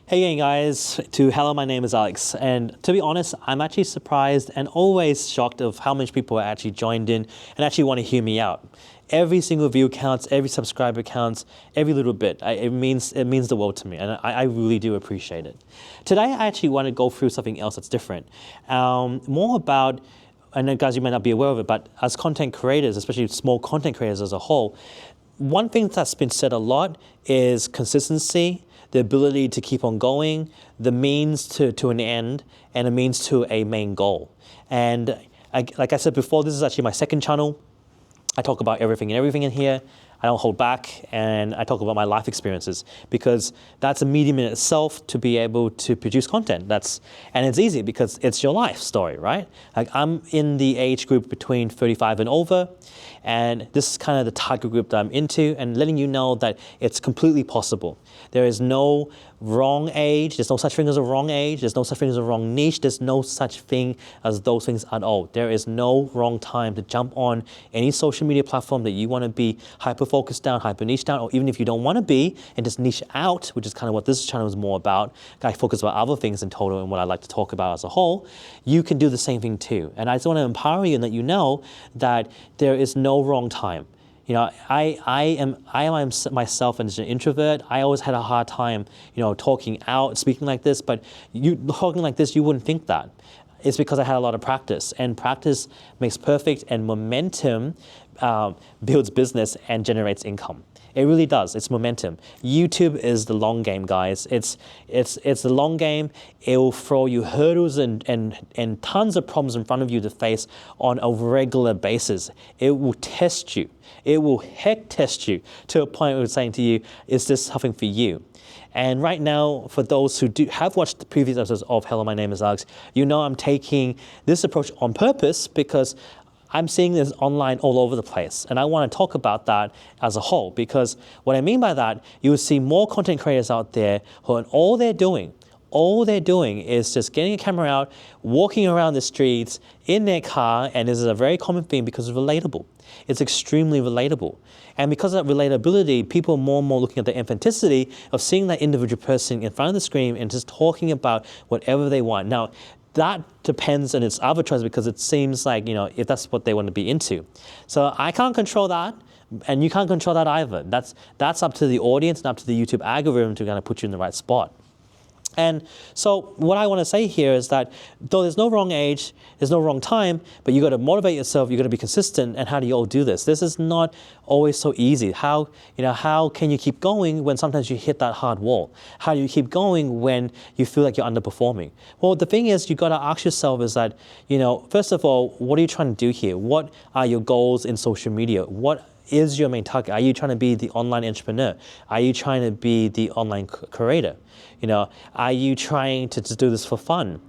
Hey again guys, hello, my name is Alex, and to be honest, I'm actually surprised and always shocked of how much people are actually joined in and actually want to hear me out. Every single view counts, every subscriber counts, every little bit. It means the world to me, and I really do appreciate it. Today, I actually want to go through something else that's different, more about. I know guys, you might not be aware of it, but as content creators, especially small content creators as a whole, one thing that's been said a lot is consistency, the ability to keep on going, the means to an end, and a means to a main goal. And like I said before, this is actually my second channel. I talk about everything in here. I don't hold back, and I talk about my life experiences because that's a medium in itself to be able to produce content. And it's easy because it's your life story, right? Like I'm in the age group between 35 and over, and this is kind of the target group that I'm into, and letting you know that it's completely possible. There is no wrong age. There's no such thing as a wrong age. There's no such thing as a wrong niche. There's no such thing as those things at all. There is no wrong time to jump on any social media platform that you want to be hyper-focused down, hyper-niche down, or even if you don't want to be and just niche out, which is kind of what this channel is more about. I focus about other things in total and what I like to talk about as a whole. You can do the same thing too. And I just want to empower you and let you know that there is no wrong time. You know, I am myself as an introvert. I always had a hard time, talking out, speaking like this. But you talking like this, you wouldn't think that. It's because I had a lot of practice, and practice makes perfect, and momentum builds business and generates income. It really does. It's momentum. YouTube is the long game, guys. It's the long game. It will throw you hurdles and tons of problems in front of you to face on a regular basis. It will test you. It will heck test you to a point where it's saying to you, is this something for you? And right now, for those who have watched the previous episodes of Hello, My Name is Alex, you know I'm taking this approach on purpose because I'm seeing this online all over the place. And I want to talk about that as a whole, because what I mean by that, you will see more content creators out there who all they're doing is just getting a camera out, walking around the streets in their car, and this is a very common theme because it's relatable. It's extremely relatable. And because of that relatability, people are more and more looking at the authenticity of seeing that individual person in front of the screen and just talking about whatever they want. Now, that depends on its other choice because it seems like, if that's what they want to be into. So I can't control that, and you can't control that either. That's up to the audience and up to the YouTube algorithm to kind of put you in the right spot. And so what I want to say here is that though there's no wrong age, there's no wrong time, but you got to motivate yourself, you got to be consistent, and how do you all do this? This is not always so easy. How can you keep going when sometimes you hit that hard wall? How do you keep going when you feel like you're underperforming? Well, the thing is, you got to ask yourself is that, first of all, what are you trying to do here? What are your goals in social media? What is your main target? Are you trying to be the online entrepreneur? Are you trying to be the online creator? Are you trying to just do this for fun?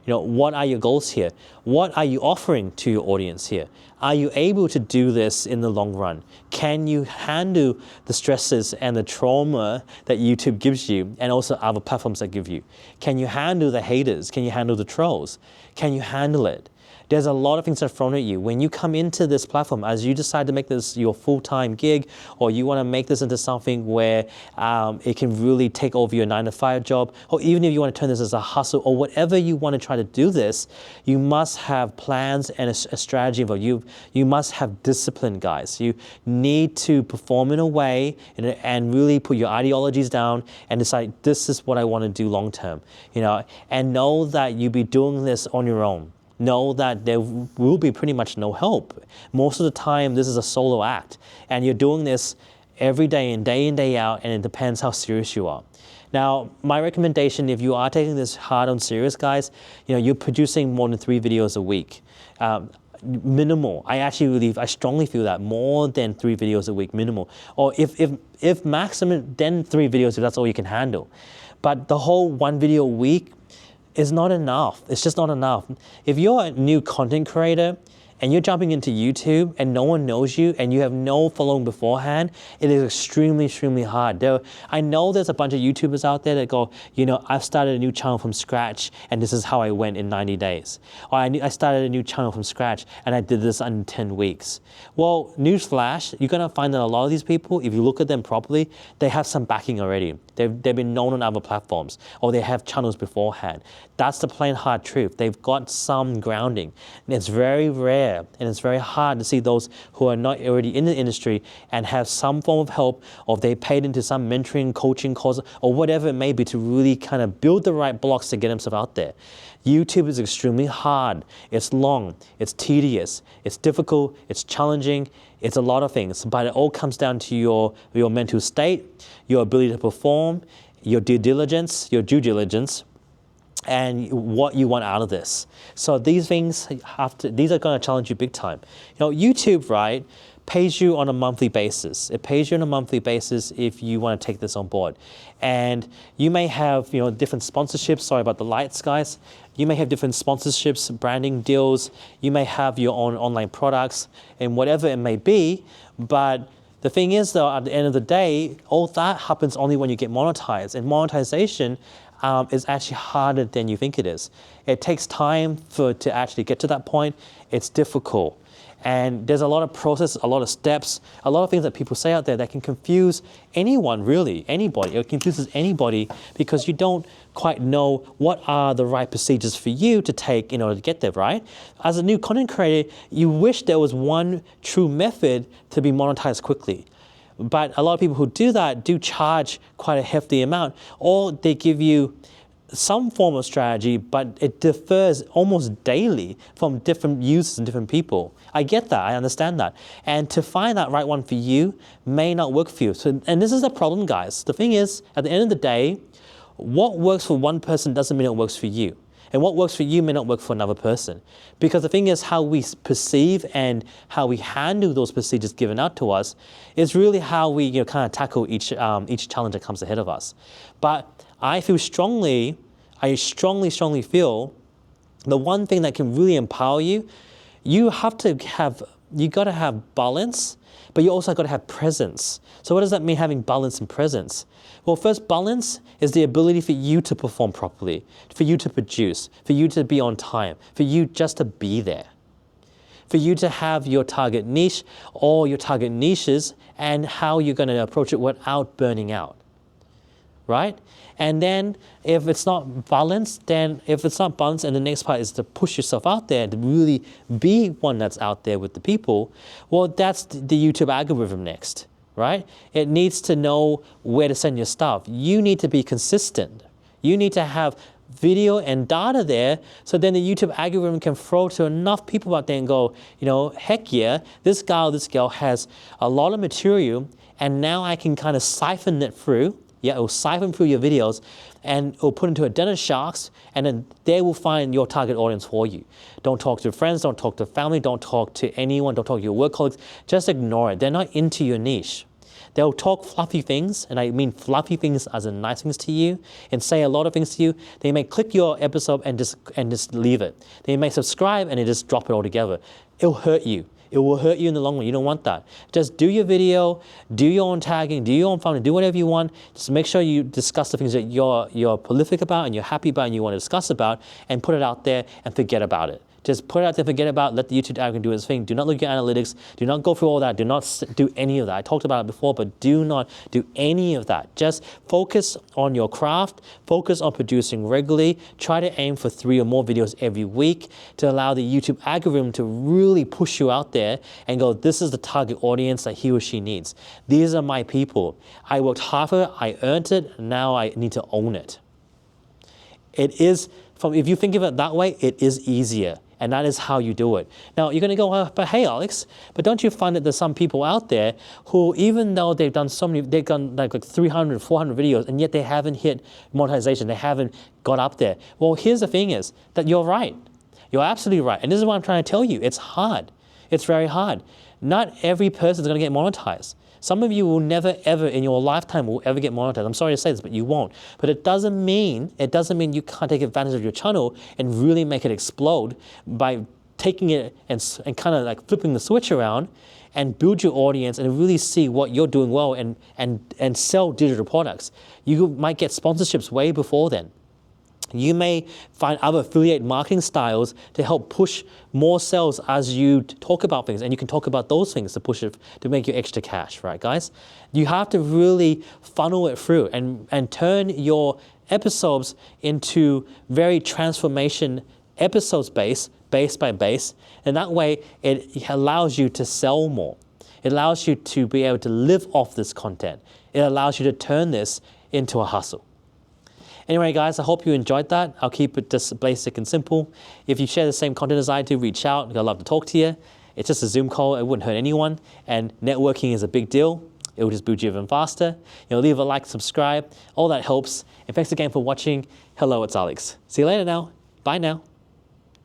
What are your goals here? What are you offering to your audience here? Are you able to do this in the long run? Can you handle the stresses and the trauma that YouTube gives you and also other platforms that give you? Can you handle the haters? Can you handle the trolls? Can you handle it? There's a lot of things that are thrown at you. When you come into this platform, as you decide to make this your full-time gig, or you want to make this into something where it can really take over your 9-to-5 job, or even if you want to turn this as a hustle, or whatever you want to try to do this, you must have plans and a strategy involved. You must have discipline, guys. You need to perform in a way and really put your ideologies down and decide, this is what I want to do long-term, and know that you'll be doing this on your own. Know that there will be pretty much no help. Most of the time, this is a solo act, and you're doing this every day in, day out, and it depends how serious you are. Now, my recommendation, if you are taking this hard on serious, guys, you're producing more than 3 videos a week. Minimal. I strongly feel that more than 3 videos a week, minimal. Or if maximum, then 3 videos if that's all you can handle. But the whole 1 video a week is not enough. It's just not enough. If you're a new content creator and you're jumping into YouTube and no one knows you and you have no following beforehand, it is extremely, extremely hard. I know there's a bunch of YouTubers out there that go, I've started a new channel from scratch and this is how I went in 90 days. Or I started a new channel from scratch and I did this in 10 weeks. Well, newsflash, you're gonna find that a lot of these people, if you look at them properly, they have some backing already. They've been known on other platforms or they have channels beforehand. That's the plain hard truth. They've got some grounding. And it's very rare and it's very hard to see those who are not already in the industry and have some form of help, or they paid into some mentoring, coaching course or whatever it may be to really kind of build the right blocks to get themselves out there. YouTube is extremely hard. It's long, it's tedious, it's difficult, it's challenging, it's a lot of things, but it all comes down to your mental state, your ability to perform, your due diligence, and what you want out of this. So these things these are going to challenge you big time. YouTube, right, pays you on a monthly basis. It pays you on a monthly basis if you want to take this on board. And you may have, different sponsorships. Sorry about the lights, guys. You may have different sponsorships, branding deals. You may have your own online products and whatever it may be. But the thing is, though, at the end of the day, all that happens only when you get monetized. And monetization is actually harder than you think it is. It takes time to actually get to that point. It's difficult. And there's a lot of process, a lot of steps, a lot of things that people say out there that can confuse anyone, really, anybody. It confuses anybody because you don't quite know what are the right procedures for you to take in order to get there, right? As a new content creator, you wish there was one true method to be monetized quickly. But a lot of people who do that do charge quite a hefty amount, or they give you some form of strategy, but it differs almost daily from different users and different people. I get that, I understand that. And to find that right one for you may not work for you. And this is the problem, guys. The thing is, at the end of the day, what works for one person doesn't mean it works for you. And what works for you may not work for another person. Because the thing is, how we perceive and how we handle those procedures given out to us is really how we kind of tackle each challenge that comes ahead of us. But I strongly feel the one thing that can really empower you, you got to have balance, but you also got to have presence. So what does that mean, having balance and presence? Well, first, balance is the ability for you to perform properly, for you to produce, for you to be on time, for you just to be there, for you to have your target niche or your target niches and how you're going to approach it without burning out. Right? And then if it's not balanced, and the next part is to push yourself out there, to really be one that's out there with the people, well, that's the YouTube algorithm next, right? It needs to know where to send your stuff. You need to be consistent. You need to have video and data there, so then the YouTube algorithm can throw to enough people out there and go, heck yeah, this guy or this girl has a lot of material, and now I can kind of siphon it through. Yeah, it will siphon through your videos and it will put into a den of sharks, and then they will find your target audience for you. Don't talk to friends, don't talk to family, don't talk to anyone, don't talk to your work colleagues. Just ignore it. They're not into your niche. They'll talk fluffy things, and I mean fluffy things as in nice things to you, and say a lot of things to you. They may click your episode and just leave it. They may subscribe and they just drop it altogether. It'll hurt you. It will hurt you in the long run. You don't want that. Just do your video, do your own tagging, do your own thumbnail, do whatever you want. Just make sure you discuss the things that you're prolific about and you're happy about and you want to discuss about, and put it out there and forget about it. Just put it out there, forget about it, let the YouTube algorithm do its thing. Do not look at analytics. Do not go through all that. Do not do any of that. I talked about it before, but do not do any of that. Just focus on your craft. Focus on producing regularly. Try to aim for 3 or more videos every week to allow the YouTube algorithm to really push you out there and go, this is the target audience that he or she needs. These are my people. I worked hard for it. I earned it. Now I need to own it. It is, if you think of it that way, it is easier. And that is how you do it. Now, you're going to go, but hey, Alex, but don't you find that there's some people out there who, even though they've done like 300, 400 videos, and yet they haven't hit monetization, they haven't got up there. Well, here's the thing is that you're right. You're absolutely right. And this is what I'm trying to tell you. It's hard. It's very hard. Not every person is going to get monetized. Some of you will never, ever in your lifetime will ever get monetized. I'm sorry to say this, but you won't. But it doesn't mean you can't take advantage of your channel and really make it explode by taking it and kind of like flipping the switch around and build your audience and really see what you're doing well and sell digital products. You might get sponsorships way before then. You may find other affiliate marketing styles to help push more sales as you talk about things, and you can talk about those things to push it, to make you extra cash, right, guys? You have to really funnel it through and turn your episodes into very transformation episodes base by base, and that way it allows you to sell more. It allows you to be able to live off this content. It allows you to turn this into a hustle. Anyway, guys, I hope you enjoyed that. I'll keep it just basic and simple. If you share the same content as I do, reach out. I'd love to talk to you. It's just a Zoom call. It wouldn't hurt anyone. And networking is a big deal. It will just boost you even faster. Leave a like, subscribe. All that helps. And thanks again for watching. Hello, it's Alex. See you later now. Bye now.